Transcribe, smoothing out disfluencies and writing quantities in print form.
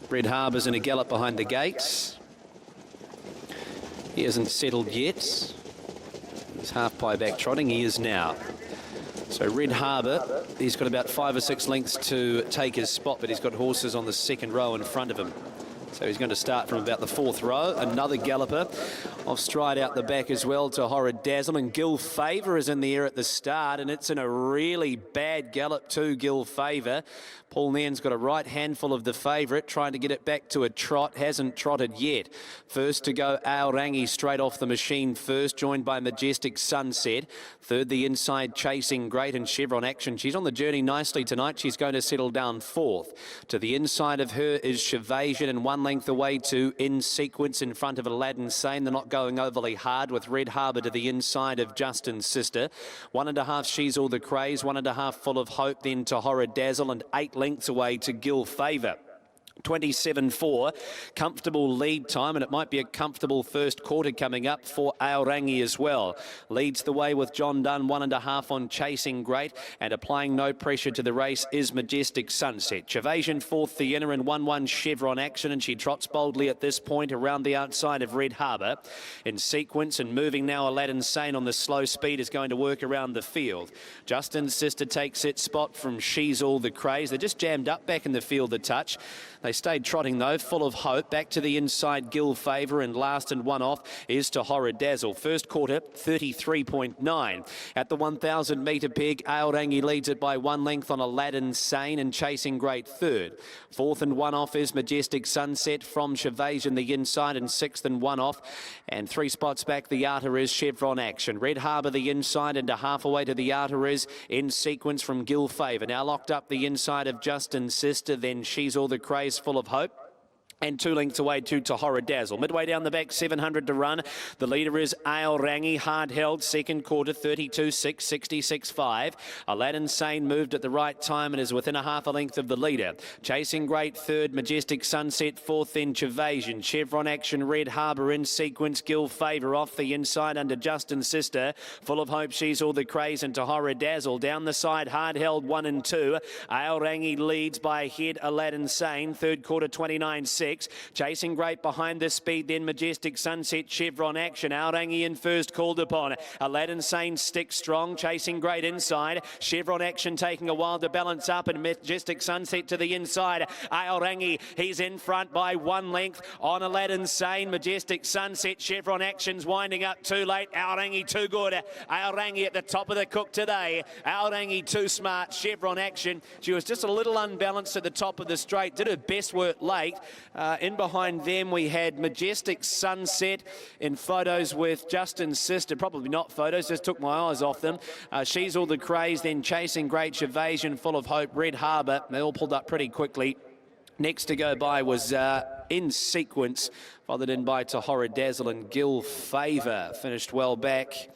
Red Harbour's in a gallop behind the gates. He hasn't settled yet. He's half pie back trotting. He is now. So Red Harbour, he's got about 5 or 6 lengths to take his spot, but he's got horses on the second row in front of him. So he's going to start from about the 4th row. Another galloper off stride out the back as well to Horrid Dazzle. And Gill Favour is in the air at the start, and it's in a really bad gallop too, Gill Favour. Paul Nairn's got a right handful of the favourite, trying to get it back to a trot. Hasn't trotted yet. First to go, Aorangi straight off the machine first, joined by Majestic Sunset. Third, the inside Chasing Great and Chevron Action. She's on the journey nicely tonight. She's going to settle down 4th. To the inside of her is Chevasian, and 1 length away to In Sequence in front of Aladdin Sane. They're not going overly hard with Red Harbour to the inside of Justin's Sister. 1.5, She's All the Craze. 1.5, Full of Hope, then to Horrid Dazzle, and 8 lengths away to Gill Favour. 27.4, comfortable lead time, and it might be a comfortable first quarter coming up for Aorangi as well. Leads the way with John Dunn, 1.5 on Chasing Great, and applying no pressure to the race is Majestic Sunset. Chevasian 4th, the inner, and 1-1 Chevron Action, and she trots boldly at this point around the outside of Red Harbour. In Sequence and moving now, Aladdin Sane on the slow speed is going to work around the field. Justin's Sister takes its spot from She's All the Craze. They're just jammed up back in the field a touch. They stayed trotting though, Full of Hope. Back to the inside, Gill Favour, and last and 1 off is to Horrid Dazzle. First quarter, 33.9. At the 1,000 metre peg, Aorangi leads it by 1 length on Aladdin Sane and Chasing Great third. 4th and 1 off is Majestic Sunset from Chevasian the inside, and 6th and 1 off. And 3 spots back, the Arter is Chevron Action. Red Harbour the inside, and a half away to the Arter is In Sequence from Gill Favour. Now locked up the inside of Justin's Sister, then She's All the Craze, Full of Hope. And 2 lengths away to Horrid Dazzle. Midway down the back, 700 to run. The leader is Aorangi, hard held. Second quarter, 32.6, 66.5. Aladdin Sane moved at the right time and is within a half a length of the leader. Chasing Great third, Majestic Sunset 4th, then Chevasian. Chevron Action, Red Harbour In Sequence, Gill Favour off the inside under Justin's Sister. Full of Hope, She's All the Craze, and to Horrid Dazzle. Down the side, hard held 1 and 2. Aorangi leads by a head, Aladdin Sane. Third quarter, 29.6. Chasing Great behind the speed, then Majestic Sunset, Chevron Action. Aorangi in first, called upon. Aladdin Sane sticks strong. Chasing Great inside. Chevron Action taking a while to balance up, and Majestic Sunset to the inside. Aorangi, he's in front by 1 length on Aladdin Sane. Majestic Sunset, Chevron Action's winding up too late. Aorangi too good. Aorangi at the top of the cook today. Aorangi too smart. Chevron Action, she was just a little unbalanced at the top of the straight. Did her best work late. In behind them, we had Majestic Sunset in photos with Justin's Sister. Probably not photos, just took my eyes off them. She's All the Craze, then Chasing Great, Chevasian, Full of Hope, Red Harbour. They all pulled up pretty quickly. Next to go by was In Sequence, followed in by to Horrid Dazzle and Gill Favour. Finished well back.